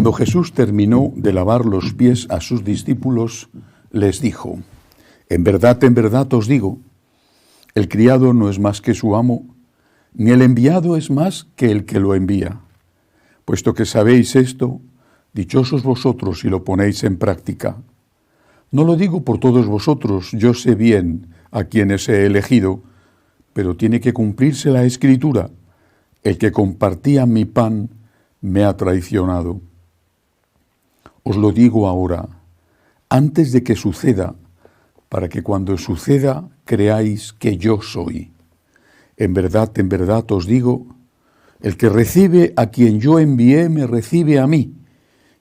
Cuando Jesús terminó de lavar los pies a sus discípulos, les dijo: en verdad os digo, el criado no es más que su amo, ni el enviado es más que el que lo envía. Puesto que sabéis esto, dichosos vosotros si lo ponéis en práctica. No lo digo por todos vosotros, yo sé bien a quienes he elegido, pero tiene que cumplirse la Escritura: el que compartía mi pan me ha traicionado. Os lo digo ahora, antes de que suceda, para que cuando suceda creáis que yo soy. En verdad os digo, el que recibe a quien yo envié me recibe a mí,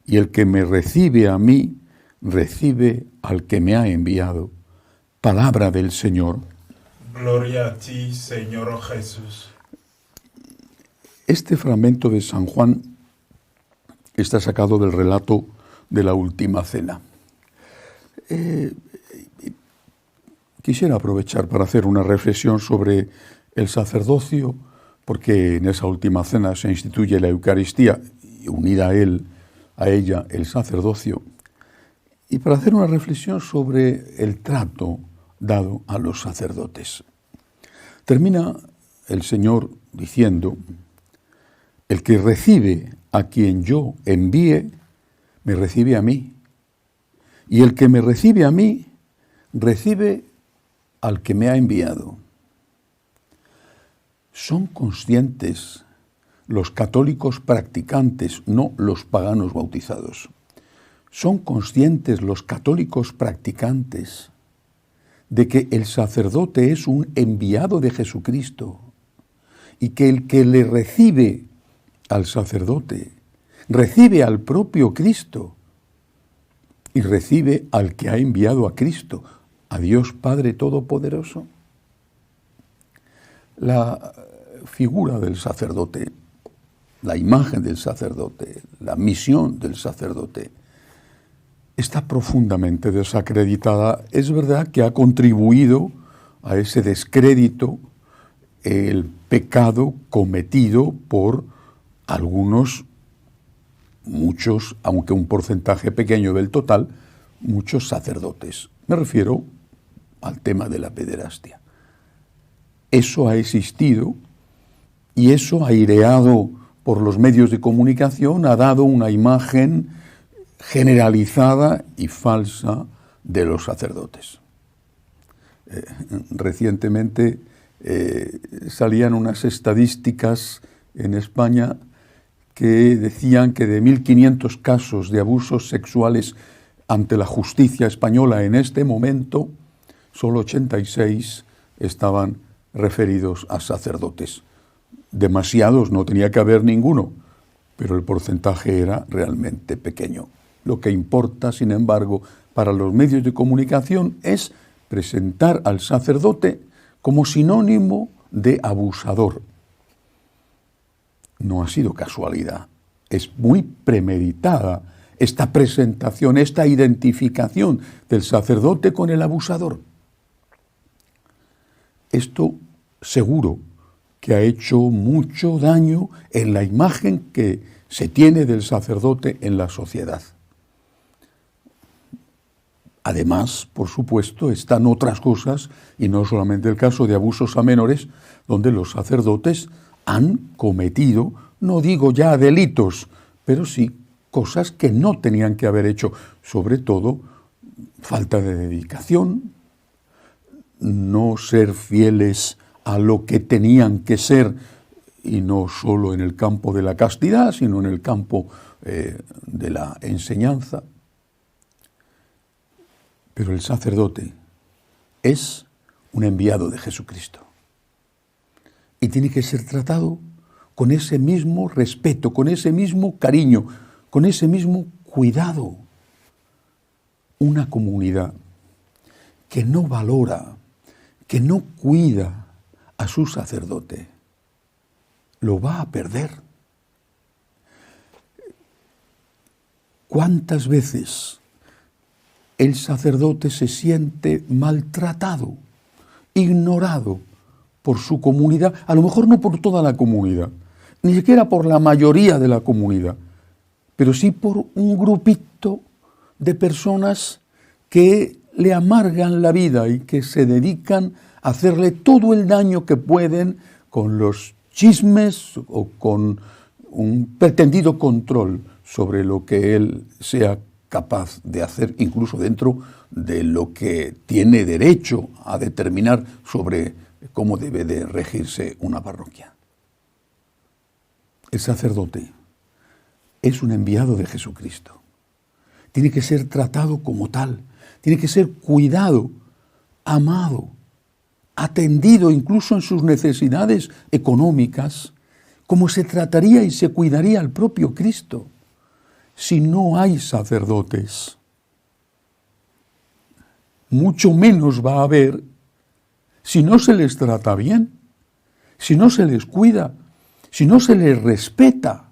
y el que me recibe a mí recibe al que me ha enviado. Palabra del Señor. Gloria a ti, Señor Jesús. Este fragmento de San Juan está sacado del relato de la Última Cena. Quisiera aprovechar para hacer una reflexión sobre el sacerdocio, porque en esa Última Cena se instituye la Eucaristía y unida a ella el sacerdocio, y para hacer una reflexión sobre el trato dado a los sacerdotes. Termina el Señor diciendo: el que recibe a quien yo envíe, me recibe a mí. Y el que me recibe a mí, recibe al que me ha enviado. ¿Son conscientes los católicos practicantes, no los paganos bautizados? ¿Son conscientes los católicos practicantes de que el sacerdote es un enviado de Jesucristo y que el que le recibe al sacerdote recibe al propio Cristo y recibe al que ha enviado a Cristo, a Dios Padre Todopoderoso? La figura del sacerdote, la imagen del sacerdote, la misión del sacerdote, está profundamente desacreditada. Es verdad que ha contribuido a ese descrédito el pecado cometido por algunos, muchos, aunque un porcentaje pequeño del total, muchos sacerdotes. Me refiero al tema de la pederastia. Eso ha existido y eso, aireado por los medios de comunicación, ha dado una imagen generalizada y falsa de los sacerdotes. Recientemente salían unas estadísticas en España que decían que de 1.500 casos de abusos sexuales ante la justicia española en este momento, solo 86 estaban referidos a sacerdotes. Demasiados, no tenía que haber ninguno, pero el porcentaje era realmente pequeño. Lo que importa, sin embargo, para los medios de comunicación es presentar al sacerdote como sinónimo de abusador. No ha sido casualidad, es muy premeditada esta presentación, esta identificación del sacerdote con el abusador. Esto seguro que ha hecho mucho daño en la imagen que se tiene del sacerdote en la sociedad. Además, por supuesto, están otras cosas, y no solamente el caso de abusos a menores, donde los sacerdotes han cometido, no digo ya delitos, pero sí cosas que no tenían que haber hecho, sobre todo falta de dedicación, no ser fieles a lo que tenían que ser, y no solo en el campo de la castidad, sino en el campo de la enseñanza. Pero el sacerdote es un enviado de Jesucristo y tiene que ser tratado con ese mismo respeto, con ese mismo cariño, con ese mismo cuidado. Una comunidad que no valora, que no cuida a su sacerdote, lo va a perder. ¿Cuántas veces el sacerdote se siente maltratado, ignorado por su comunidad? A lo mejor no por toda la comunidad, ni siquiera por la mayoría de la comunidad, pero sí por un grupito de personas que le amargan la vida y que se dedican a hacerle todo el daño que pueden con los chismes o con un pretendido control sobre lo que él sea capaz de hacer, incluso dentro de lo que tiene derecho a determinar sobre cómo debe de regirse una parroquia. El sacerdote es un enviado de Jesucristo. Tiene que ser tratado como tal, tiene que ser cuidado, amado, atendido incluso en sus necesidades económicas, como se trataría y se cuidaría al propio Cristo. Si no hay sacerdotes, mucho menos va a haber si no se les trata bien, si no se les cuida, si no se les respeta,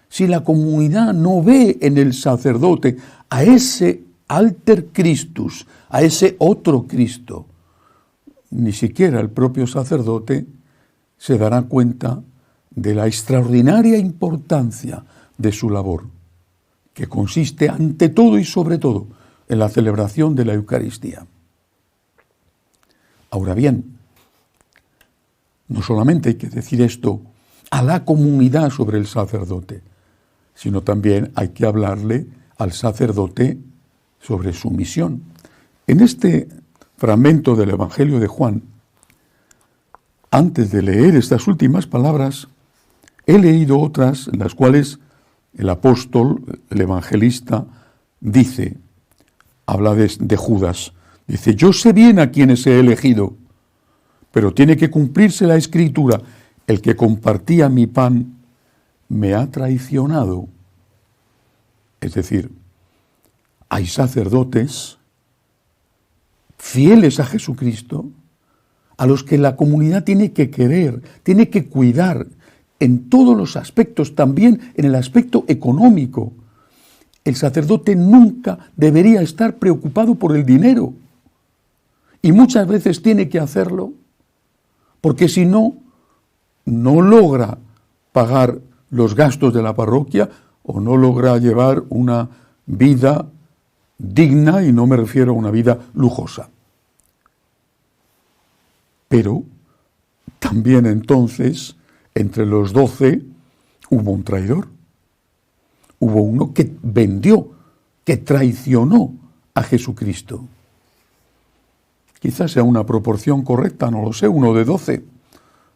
si la comunidad no ve en el sacerdote a ese alter Christus, a ese otro Cristo. Ni siquiera el propio sacerdote se dará cuenta de la extraordinaria importancia de su labor, que consiste ante todo y sobre todo en la celebración de la Eucaristía. Ahora bien, no solamente hay que decir esto a la comunidad sobre el sacerdote, sino también hay que hablarle al sacerdote sobre su misión. En este fragmento del Evangelio de Juan, antes de leer estas últimas palabras, he leído otras en las cuales el apóstol, el evangelista, dice, habla de Judas, dice, yo sé bien a quienes he elegido, pero tiene que cumplirse la Escritura, el que compartía mi pan me ha traicionado. Es decir, hay sacerdotes fieles a Jesucristo, a los que la comunidad tiene que querer, tiene que cuidar en todos los aspectos, también en el aspecto económico. El sacerdote nunca debería estar preocupado por el dinero, y muchas veces tiene que hacerlo, porque si no, no logra pagar los gastos de la parroquia o no logra llevar una vida digna, y no me refiero a una vida lujosa. Pero también entonces, entre los 12, hubo un traidor. Hubo uno que vendió, que traicionó a Jesucristo. Quizás sea una proporción correcta, no lo sé, 1 de 12,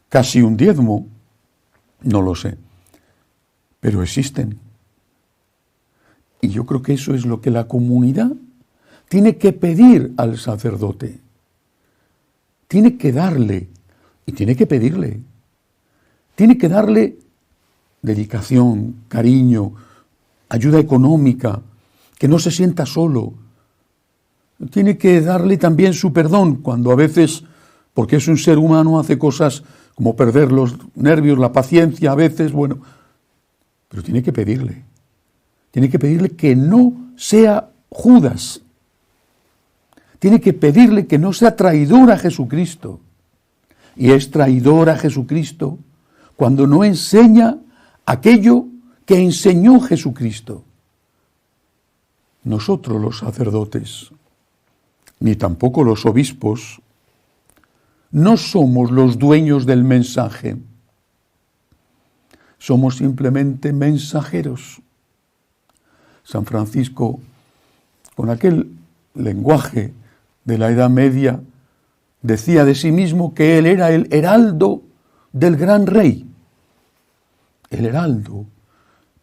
casi un diezmo, no lo sé. Pero existen. Y yo creo que eso es lo que la comunidad tiene que pedir al sacerdote. Tiene que darle, y tiene que pedirle. Tiene que darle dedicación, cariño, ayuda económica, que no se sienta solo. Tiene que darle también su perdón cuando a veces, porque es un ser humano, hace cosas como perder los nervios, la paciencia a veces, bueno, pero tiene que pedirle. Tiene que pedirle que no sea Judas. Tiene que pedirle que no sea traidor a Jesucristo. Y es traidor a Jesucristo cuando no enseña aquello que enseñó Jesucristo. Nosotros los sacerdotes, ni tampoco los obispos, no somos los dueños del mensaje. Somos simplemente mensajeros. San Francisco, con aquel lenguaje de la Edad Media, decía de sí mismo que él era el heraldo del gran rey. El heraldo,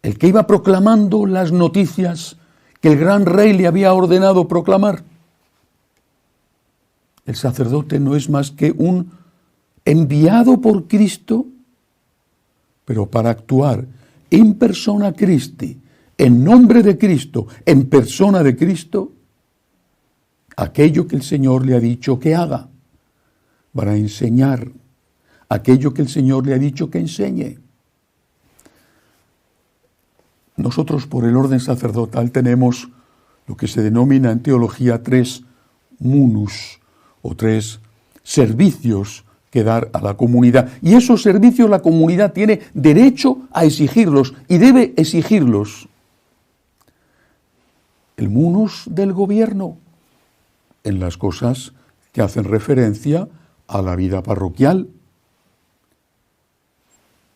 el que iba proclamando las noticias que el gran rey le había ordenado proclamar. El sacerdote no es más que un enviado por Cristo, pero para actuar in persona Christi, en nombre de Cristo, en persona de Cristo, aquello que el Señor le ha dicho que haga, para enseñar aquello que el Señor le ha dicho que enseñe. Nosotros, por el orden sacerdotal, tenemos lo que se denomina en teología 3 munus, o 3 servicios que dar a la comunidad. Y esos servicios la comunidad tiene derecho a exigirlos y debe exigirlos. el munus del gobierno, en las cosas que hacen referencia a la vida parroquial.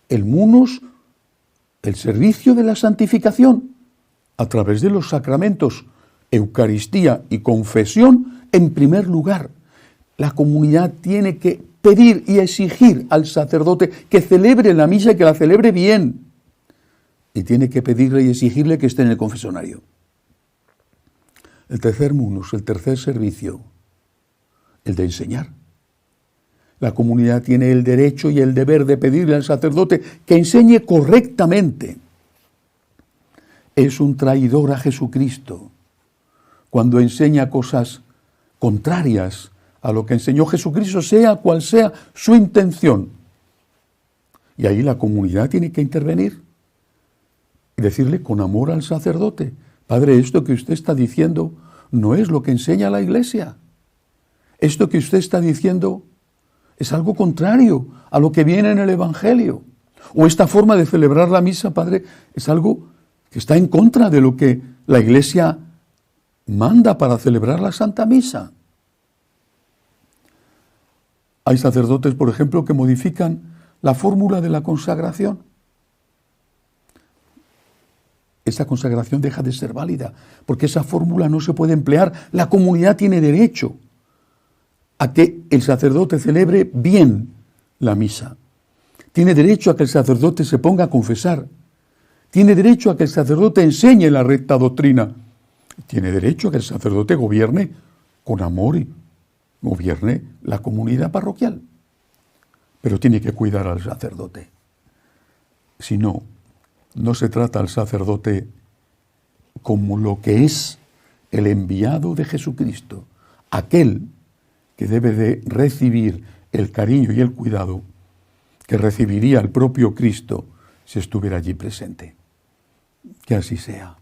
El munus, el servicio de la santificación, a través de los sacramentos, Eucaristía y confesión, en primer lugar. La comunidad tiene que pedir y exigir al sacerdote que celebre la misa y que la celebre bien. Y tiene que pedirle y exigirle que esté en el confesionario. El tercer munus, el tercer servicio, el de enseñar. La comunidad tiene el derecho y el deber de pedirle al sacerdote que enseñe correctamente. Es un traidor a Jesucristo cuando enseña cosas contrarias a lo que enseñó Jesucristo, sea cual sea su intención. Y ahí la comunidad tiene que intervenir y decirle con amor al sacerdote: Padre, esto que usted está diciendo no es lo que enseña la Iglesia. Esto que usted está diciendo es algo contrario a lo que viene en el Evangelio. O esta forma de celebrar la misa, Padre, es algo que está en contra de lo que la Iglesia manda para celebrar la Santa Misa. Hay sacerdotes, por ejemplo, que modifican la fórmula de la consagración. Esa consagración deja de ser válida, porque esa fórmula no se puede emplear. La comunidad tiene derecho a que el sacerdote celebre bien la misa. Tiene derecho a que el sacerdote se ponga a confesar. Tiene derecho a que el sacerdote enseñe la recta doctrina. Tiene derecho a que el sacerdote gobierne con amor y gobierne la comunidad parroquial. Pero tiene que cuidar al sacerdote. Si no, no se trata al sacerdote como lo que es el enviado de Jesucristo, aquel que debe de recibir el cariño y el cuidado que recibiría el propio Cristo si estuviera allí presente. Que así sea.